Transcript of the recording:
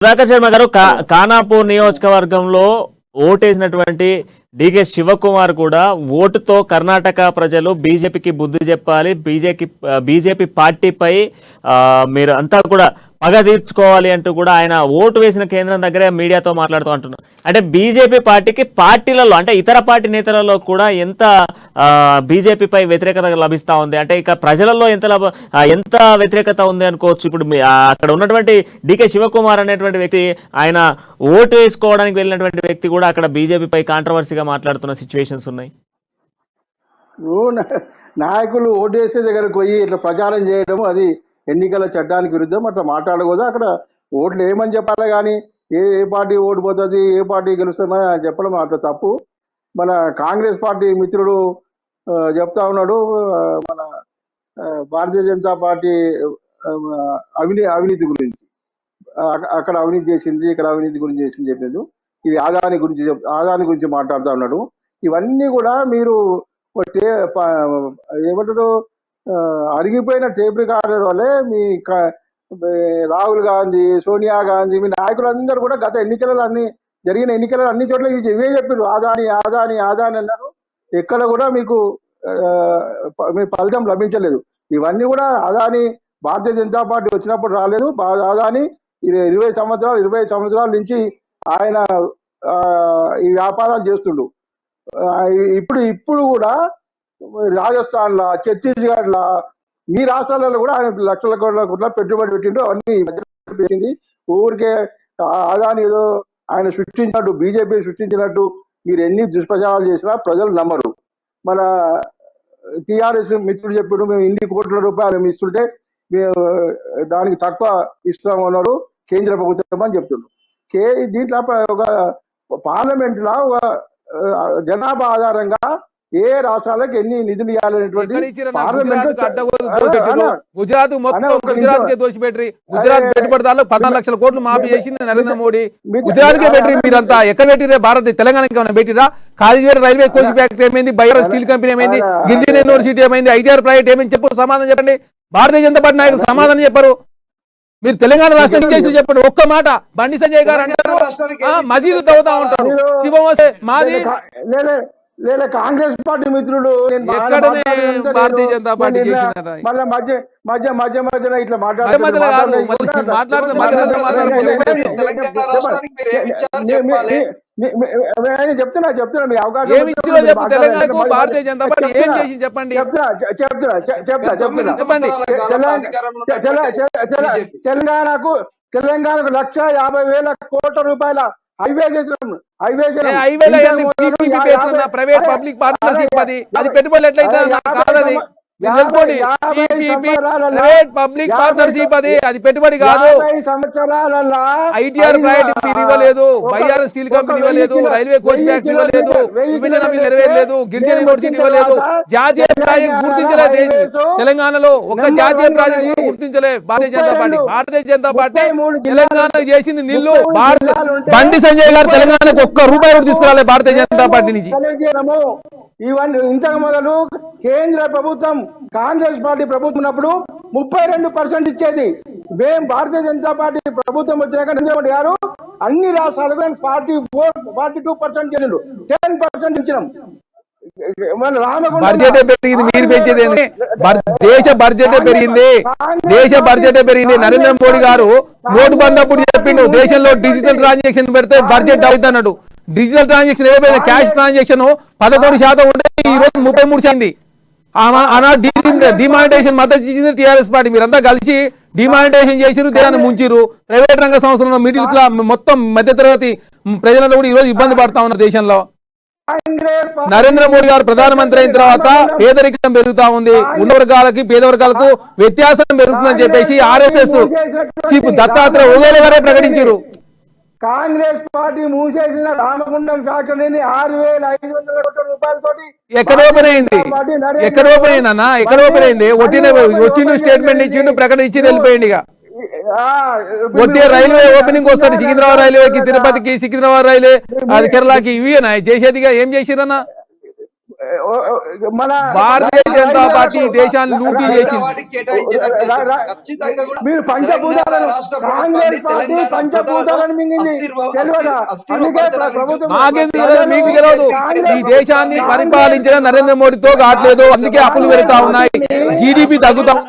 సుధాకర్ శర్మ గారు ఖానాపూర్ నియోజకవర్గంలో ఓటేసినటువంటి డికే శివకుమార్ కూడా ఓటుతో కర్ణాటక ప్రజలు బీజేపీకి బుద్ధి చెప్పాలి, బీజేపీ పార్టీపై మీరు అంతా కూడా పగ తీర్చుకోవాలి అంటూ కూడా ఆయన ఓటు వేసిన కేంద్రం దగ్గరే మీడియాతో మాట్లాడుతూ అంటున్నారు. అంటే బీజేపీ పార్టీకి పార్టీలలో అంటే ఇతర పార్టీ నేతలలో కూడా ఎంత బీజేపీపై వ్యతిరేకత లభిస్తూ ఉంది, అంటే ఇక ప్రజలలో ఎంత వ్యతిరేకత ఉంది అనుకోవచ్చు. ఇప్పుడు అక్కడ ఉన్నటువంటి డికే శివకుమార్ అనేటువంటి వ్యక్తి, ఆయన ఓటు వేసుకోవడానికి వెళ్ళినటువంటి వ్యక్తి కూడా అక్కడ బీజేపీపై కాంట్రవర్సీగా మాట్లాడుతున్న సిచ్యువేషన్స్ ఉన్నాయి. నాయకులు ఓటు వేసే దగ్గరకు పోయి ఇట్లా ప్రచారం చేయడం అది ఎన్నికల చట్టానికి విరుద్ధం. అట్లా మాట్లాడకూడదు. అక్కడ ఓట్లు ఏమని చెప్పాలి కానీ ఏ పార్టీ ఓటు పోతుంది, ఏ పార్టీ గెలుస్తుందని చెప్పడం అంత తప్పు. మన కాంగ్రెస్ పార్టీ మిత్రుడు చెప్తా ఉన్నాడు, మన భారతీయ జనతా పార్టీ అవినీతి గురించి, అక్కడ అవినీతి చేసింది, ఇక్కడ అవినీతి గురించి చేసింది చెప్పింది. ఇది ఆదాని గురించి మాట్లాడుతూ ఉన్నాడు. ఇవన్నీ కూడా మీరు ఏమంటారు, అరిగిపోయిన టేప్ రికార్డర్ వల్లే మీ రాహుల్ గాంధీ, సోనియా గాంధీ, మీ నాయకులందరూ కూడా గత జరిగిన ఎన్నికలలో అన్ని చోట్ల ఇవే చెప్పారు, ఆదాని ఆదాని ఆదాని అన్నారు. ఎక్కడ కూడా మీకు మీ ఫలితం లభించలేదు. ఇవన్నీ కూడా అదాని భారతీయ జనతా పార్టీ వచ్చినప్పుడు రాలేదు. అదాని 20 సంవత్సరాల నుంచి ఆయన ఈ వ్యాపారాలు చేస్తుండు. ఇప్పుడు కూడా రాజస్థాన్లో, ఛత్తీస్గఢ్లో, మీ రాష్ట్రాలలో కూడా ఆయన లక్షల కోట్ల పెట్టుబడి పెట్టిండు. అవన్నీ పెట్టింది. ఊరికే అదాని ఏదో ఆయన సృష్టించినట్టు, బీజేపీ సృష్టించినట్టు మీరు ఎన్ని దుష్ప్రచారాలు చేసినా ప్రజలు నమ్మరు. మన టీఆర్ఎస్ మిత్రుడు చెప్పాడు, మేము ఇన్ని కోట్ల రూపాయలు మేము ఇస్తుంటే మేము దానికి తక్కువ ఇస్తామన్నారు కేంద్ర ప్రభుత్వం అని చెప్తుండ్రు. దీంట్లో ఒక పార్లమెంట్లో ఒక జనాభా ఆధారంగా ఏ రాష్ట్రాలకు ఎన్ని నిధులు ఇవ్వాలనేటువంటి గుజరాత్ దోషిపెట్టి గుజరాత్ పెట్టుబడిదారులు 14 లక్షల కోట్లు మాఫీ చేసింది నరేంద్ర మోడీ. గుజరాత్ కే పెట్టి మీరంతా ఎక్కడ పెట్టిరే? భారత్ తెలంగాణకి ఏమైనా పెట్టిరా? కాళేశ్వరం రైల్వే కోచ్ ఫ్యాక్టరీ ఏమైంది? బైఆర్ స్టీల్ కంపెనీ ఏమైంది? గిరిజన యూనివర్సిటీ ఏమైంది? ఐటీఆర్ ప్రైవేట్ ఏమైంది? చెప్పు, సమాధానం చెప్పండి. భారతీయ జనతా పార్టీ నాయకులు సమాధానం చెప్పారు. మీరు తెలంగాణ రాష్ట్రం చేసి చెప్పండి. ఒక్క మాట. బండి సంజయ్ గారు అంటారు మజీదు తవ్వుతా ఉంటాడు, శివమోసే మాది లేదా కాంగ్రెస్ పార్టీ మిత్రుడు భారతీయ జనతా పార్టీ మధ్యలో ఇట్లా చెప్తున్నా మీ అవకాశం తెలంగాణకు భారతీయ జనతా పార్టీ ఏం చేసి చెప్పండి. తెలంగాణకు 1,50,000 కోట్ల రూపాయల హైవే చేసినాం. ప్రైవేట్ పబ్లిక్ పార్ట్నర్షిప్ అది పెట్టుబడులు ఎట్లయితే కాదది పబ్లిక్ పార్ట్నర్షిప్ అది పెట్టుబడి కాదు. ఐటీఆర్ ప్రైవేట్ మీరు ఇవ్వలేదు, బైఆర్ స్టీల్ కంపెనీ ఇవ్వలేదు, రైల్వే కోచ్ ఫ్యాక్టరీ ఇవ్వలేదు, విభజన నెరవేరలేదు, గిరిజన యూనివర్సిటీ ఇవ్వలేదు, జాతీయ ప్రాజెక్ట్ గుర్తించలేదు. తెలంగాణలో ఒక జాతీయ project గుర్తించలే Bharatiya Janata party. Bharatiya Janata party Telangana చేసింది నిల్లు. బండి సంజయ్ గారు తెలంగాణకు ₹1 కూడా తీసుకురాలే భారతీయ జనతా పార్టీ నుంచి. ఇవన్నీ ఇంతకు మొదలు కేంద్ర ప్రభుత్వం కాంగ్రెస్ పార్టీ ప్రభుత్వం ఉన్నప్పుడు 32% ఇచ్చేది. మేము భారతీయ జనతా పార్టీ ప్రభుత్వం వచ్చినాక నరేంద్ర మోడీ గారు అన్ని రాష్ట్రాలకు 42% చేసిండు. 10% ఇచ్చినాం. బడ్జెట్ పెరిగింది, మీరు పెంచేది దేశ బడ్జెట్ పెరిగింది. దేశ బడ్జెట్ పెరిగింది. నరేంద్ర మోడీ గారు నోటు బంద్ అప్పుడు చెప్పిండు దేశంలో డిజిటల్ ట్రాన్సాక్షన్ పెడితే బడ్జెట్ అవుతున్నాడు. డిజిటల్ ట్రాన్సాక్షన్ ఏమైంది? క్యాష్ ట్రాన్సాక్షన్ 11% ఉంటే ఈ రోజు 33%. డిమానిటైజేషన్ మద్దతు ఇచ్చింది టీఆర్ఎస్ పార్టీ. మీరంతా కలిసి డిమానిటైజేషన్ చేసిరు, దేశాన్ని ముంచిరు. ప్రైవేట్ రంగ సంస్థలను మిడిల్ క్లాస్ మొత్తం మధ్యతరగతి ప్రజలంతా కూడా ఈ రోజు ఇబ్బంది పడతా ఉన్నారు దేశంలో. నరేంద్ర మోడీ గారు ప్రధానమంత్రి అయిన తర్వాత పేదరికం పెరుగుతా ఉంది, ఉన్న వర్గాలకి పేద వర్గాలకు వ్యత్యాసం పెరుగుతుందని చెప్పేసి RSS చీఫ్ దత్తాత్రేయ ఒవేలే గారే ప్రకటించారు. కాంగ్రెస్ పార్టీ మూసేసిన రామగుండం ఫ్యాక్టరీని 6,500 కోట్ల రూపాయలతోటి ఎక్కడ ఓపెన్ అయింది? ఎక్కడ ఓపెన్ అయింది అన్న? ఎక్కడ ఓపెన్ అయింది? వచ్చిండు, స్టేట్మెంట్ ఇచ్చిండు, ప్రకటన ఇచ్చి వెళ్ళిపోయింది. ఇక వచ్చే రైల్వే ఓపెనింగ్ వస్తాడు. సికింద్రాబాద్ రైల్వేకి, తిరుపతికి, సికింద్రాబాద్ రైల్వే, అది కేరళకి, ఇవి చేసేదిగా ఏం చేసిరన్నా? మన భారతీయ జనతా పార్టీ దేశాన్ని లూటీ చేసింది. మీరు పంచభూతాలను కాంగ్రెస్ పార్టీ పంచభూతాలను మింగింది తెలియదా? అందుకే ప్రభుత్వం మాకెందుకు తెలియదు, మీకు తెలియదు. ఈ దేశాన్ని పరిపాలించిన నరేంద్ర మోడీతో కావట్లేదు, అందుకే అప్పులు పెడతా ఉన్నాయి, జీడిపి తగ్గుతా ఉంది.